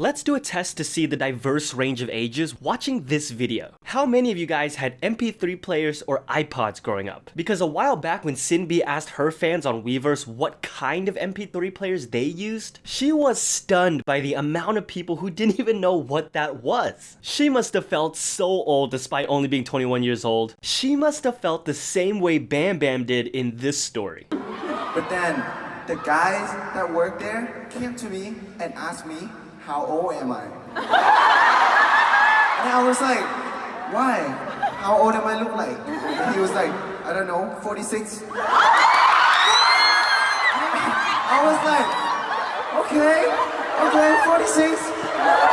Let's do a test to see the diverse range of ages watching this video. How many of you guys had MP3 players or iPods growing up? Because a while back when SINB asked her fans on Weverse what kind of MP3 players they used, she was stunned by the amount of people who didn't even know what that was. She must have felt so old despite only being 21 years old. She must have felt the same way BAMBAM did in this story. But then, the guys that work there came to me and asked me, how old am I? And I was like, why? How old am I look like? And he was like, I don't know, 46? I was like, okay, 46.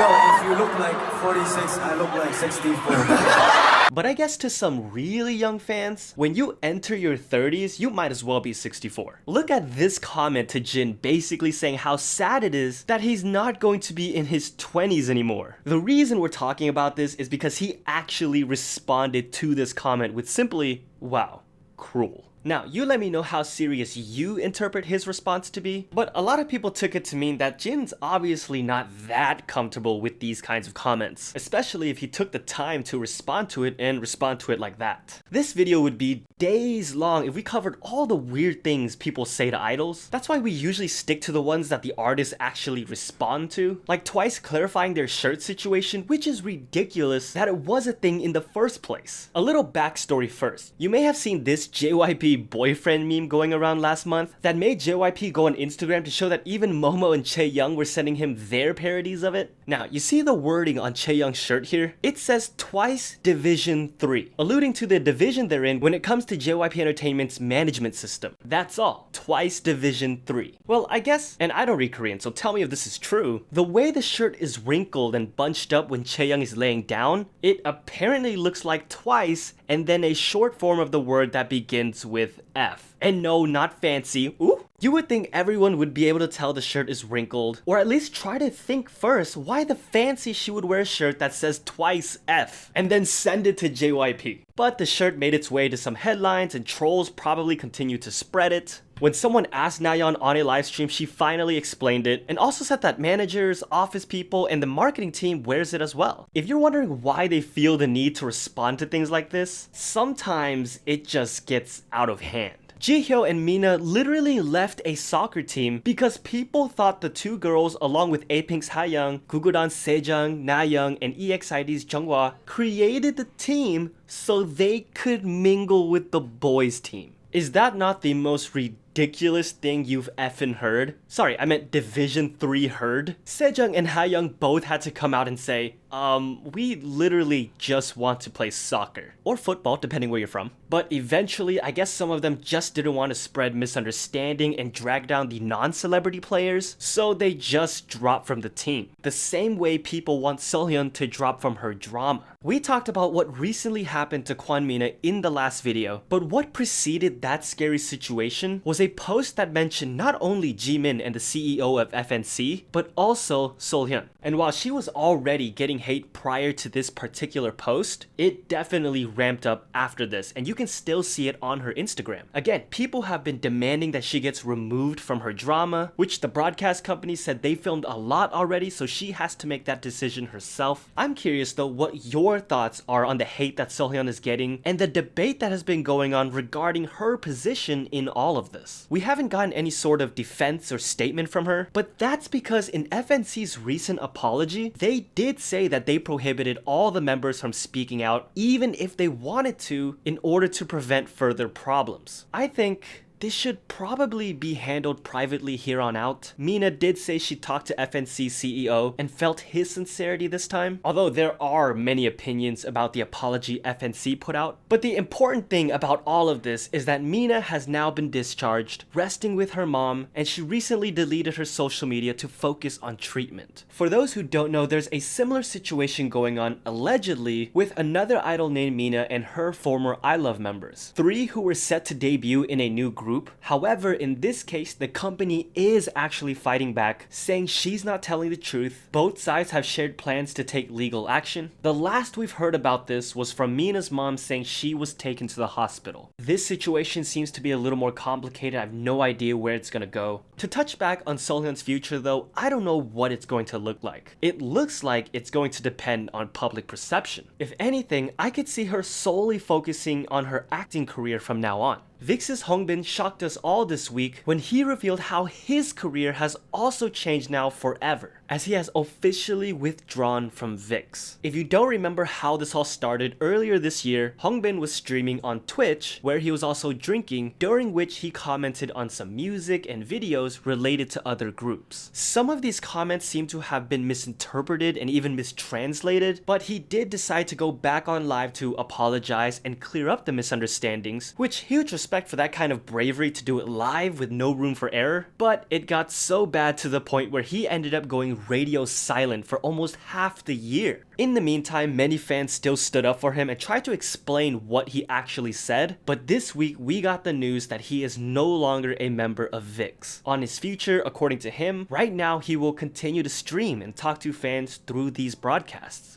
Yo, if you look like 46, I look like 64. But I guess to some really young fans, when you enter your 30s, you might as well be 64. Look at this comment to Jin basically saying how sad it is that he's not going to be in his 20s anymore. The reason we're talking about this is because he actually responded to this comment with simply, wow, cruel. Now, you let me know how serious you interpret his response to be, but a lot of people took it to mean that Jin's obviously not that comfortable with these kinds of comments, especially if he took the time to respond to it and respond to it like that. This video would be days long if we covered all the weird things people say to idols. That's why we usually stick to the ones that the artists actually respond to, like TWICE clarifying their shirt situation, which is ridiculous that it was a thing in the first place. A little backstory first. You may have seen this JYP boyfriend meme going around last month that made JYP go on Instagram to show that even Momo and Chaeyoung were sending him their parodies of it. Now, you see the wording on Chaeyoung's shirt here? It says TWICE Division 3, alluding to the division they're in when it comes to JYP Entertainment's management system. That's all. TWICE Division 3. Well, I guess, and I don't read Korean, so tell me if this is true, the way the shirt is wrinkled and bunched up when Chaeyoung is laying down, it apparently looks like TWICE and then a short form of the word that begins with F. And no, not fancy. Ooh. You would think everyone would be able to tell the shirt is wrinkled, or at least try to think first why the fancy she would wear a shirt that says TWICE F, and then send it to JYP. But the shirt made its way to some headlines and trolls probably continued to spread it. When someone asked Nayoung on a livestream, she finally explained it, and also said that managers, office people, and the marketing team wears it as well. If you're wondering why they feel the need to respond to things like this, sometimes it just gets out of hand. Jihyo and Mina literally left a soccer team because people thought the two girls, along with APINK's Hayoung, Gugudan's Sejeong, Nayoung, and EXID's Junghwa, created the team so they could mingle with the boys' team. Is that not the most ridiculous thing you've effing heard? Sorry, I meant Division 3 heard. Sejeong and Hayoung both had to come out and say, we literally just want to play soccer. Or football, depending where you're from. But eventually, I guess some of them just didn't want to spread misunderstanding and drag down the non-celebrity players, so they just dropped from the team. The same way people want Seolhyun to drop from her drama. We talked about what recently happened to Mina in the last video, but what preceded that scary situation was a post that mentioned not only Jimin and the CEO of FNC, but also Seolhyun. And while she was already getting hate prior to this particular post, it definitely ramped up after this, and you can still see it on her Instagram. Again, people have been demanding that she gets removed from her drama, which the broadcast company said they filmed a lot already, so she has to make that decision herself. I'm curious though what your thoughts are on the hate that Seolhyun is getting and the debate that has been going on regarding her position in all of this. We haven't gotten any sort of defense or statement from her, but that's because in FNC's recent apology, they did say that they prohibited all the members from speaking out, even if they wanted to, in order to prevent further problems. I think this should probably be handled privately here on out. Mina did say she talked to FNC CEO and felt his sincerity this time, although there are many opinions about the apology FNC put out. But the important thing about all of this is that Mina has now been discharged, resting with her mom, and she recently deleted her social media to focus on treatment. For those who don't know, there's a similar situation going on, allegedly, with another idol named Mina and her former I-LUV members. 3 who were set to debut in a new group group. However, in this case, the company is actually fighting back, saying she's not telling the truth. Both sides have shared plans to take legal action. The last we've heard about this was from Mina's mom saying she was taken to the hospital. This situation seems to be a little more complicated. I have no idea where it's gonna go. To touch back on Seolhyun's future though, I don't know what it's going to look like. It looks like it's going to depend on public perception. If anything, I could see her solely focusing on her acting career from now on. VIXX's HONGBIN shocked us all this week when he revealed how his career has also changed now forever, as he has officially withdrawn from VIXX. If you don't remember how this all started, earlier this year, HONGBIN was streaming on Twitch, where he was also drinking, during which he commented on some music and videos related to other groups. Some of these comments seem to have been misinterpreted and even mistranslated, but he did decide to go back on live to apologize and clear up the misunderstandings, which huge respect for that kind of bravery to do it live with no room for error. But it got so bad to the point where he ended up going radio silent for almost half the year. In the meantime, many fans still stood up for him and tried to explain what he actually said, but this week we got the news that he is no longer a member of VIXX. On his future, according to him, right now he will continue to stream and talk to fans through these broadcasts.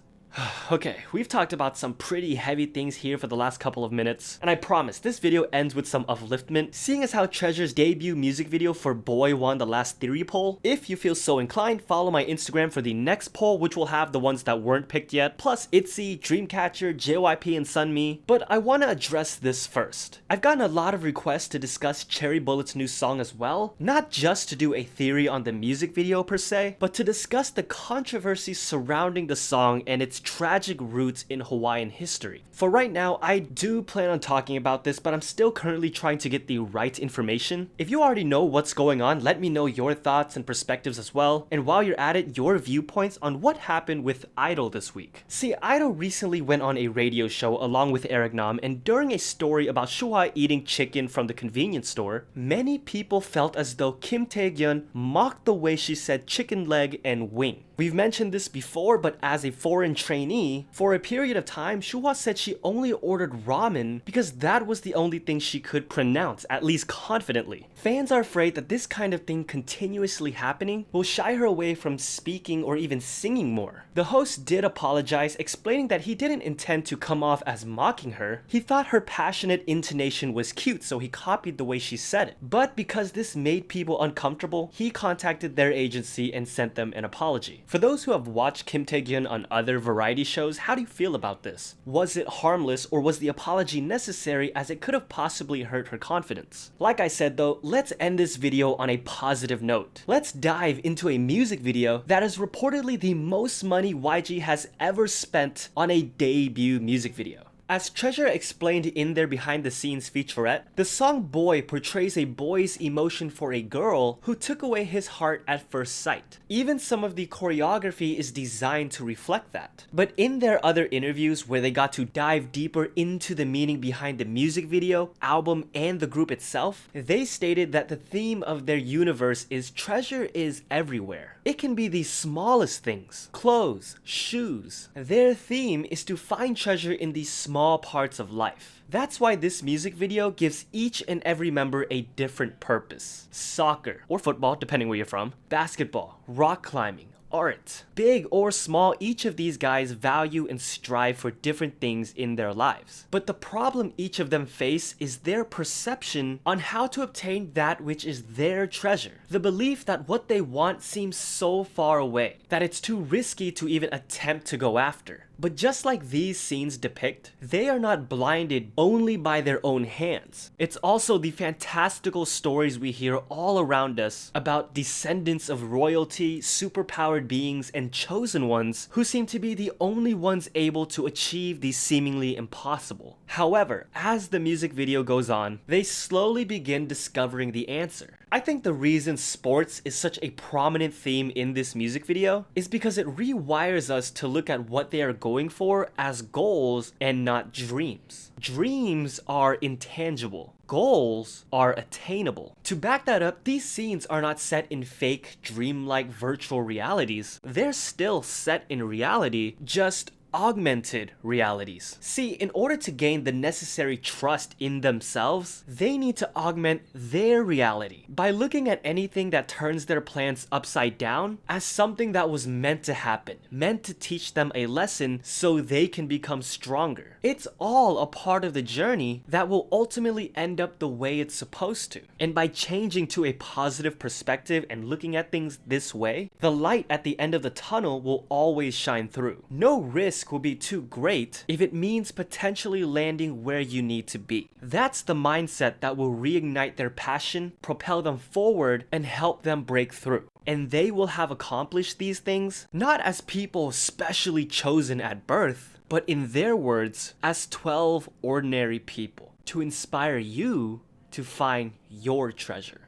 Okay, we've talked about some pretty heavy things here for the last couple of minutes, and I promise this video ends with some upliftment, seeing as how Treasure's debut music video for Boy won the last theory poll. If you feel so inclined, follow my Instagram for the next poll, which will have the ones that weren't picked yet, plus ITZY, Dreamcatcher, JYP, and Sunmi. But I want to address this first. I've gotten a lot of requests to discuss Cherry Bullet's new song as well, not just to do a theory on the music video per se, but to discuss the controversy surrounding the song and its tragic roots in Hawaiian history. For right now, I do plan on talking about this, but I'm still currently trying to get the right information. If you already know what's going on, let me know your thoughts and perspectives as well, and while you're at it, your viewpoints on what happened with I-DLE this week. See, I-DLE recently went on a radio show along with Eric Nam, and during a story about Shuhwa eating chicken from the convenience store, many people felt as though Kim Tae-gyun mocked the way she said chicken leg and wing. We've mentioned this before, but as a foreign trainee, for a period of time, Shuhwa said she only ordered ramen because that was the only thing she could pronounce, at least confidently. Fans are afraid that this kind of thing continuously happening will shy her away from speaking or even singing more. The host did apologize, explaining that he didn't intend to come off as mocking her. He thought her passionate intonation was cute, so he copied the way she said it. But because this made people uncomfortable, he contacted their agency and sent them an apology. For those who have watched Kim Tae-gyun on other variety shows, how do you feel about this? Was it harmless, or was the apology necessary, as it could have possibly hurt her confidence? Like I said though, let's end this video on a positive note. Let's dive into a music video that is reportedly the most money YG has ever spent on a debut music video. As Treasure explained in their behind the scenes featurette, the song Boy portrays a boy's emotion for a girl who took away his heart at first sight. Even some of the choreography is designed to reflect that. But in their other interviews where they got to dive deeper into the meaning behind the music video, album, and the group itself, they stated that the theme of their universe is treasure is everywhere. It can be the smallest things, clothes, shoes. Their theme is to find treasure in these small parts of life. That's why this music video gives each and every member a different purpose. Soccer, or football depending where you're from, basketball, rock climbing, art. Big or small, each of these guys value and strive for different things in their lives. But the problem each of them face is their perception on how to obtain that which is their treasure. The belief that what they want seems so far away that it's too risky to even attempt to go after. But just like these scenes depict, they are not blinded only by their own hands. It's also the fantastical stories we hear all around us about descendants of royalty, superpowered beings, and chosen ones who seem to be the only ones able to achieve the seemingly impossible. However, as the music video goes on, they slowly begin discovering the answer. I think the reason sports is such a prominent theme in this music video is because it rewires us to look at what they are going for as goals and not dreams. Dreams are intangible. Goals are attainable. To back that up, these scenes are not set in fake, dreamlike virtual realities. They're still set in reality, just augmented realities. See, in order to gain the necessary trust in themselves, they need to augment their reality by looking at anything that turns their plans upside down as something that was meant to happen, meant to teach them a lesson so they can become stronger. It's all a part of the journey that will ultimately end up the way it's supposed to. And by changing to a positive perspective and looking at things this way, the light at the end of the tunnel will always shine through. No risk will be too great if it means potentially landing where you need to be. That's the mindset that will reignite their passion, propel them forward, and help them break through. And they will have accomplished these things not as people specially chosen at birth, but in their words, as 12 ordinary people to inspire you to find your treasure.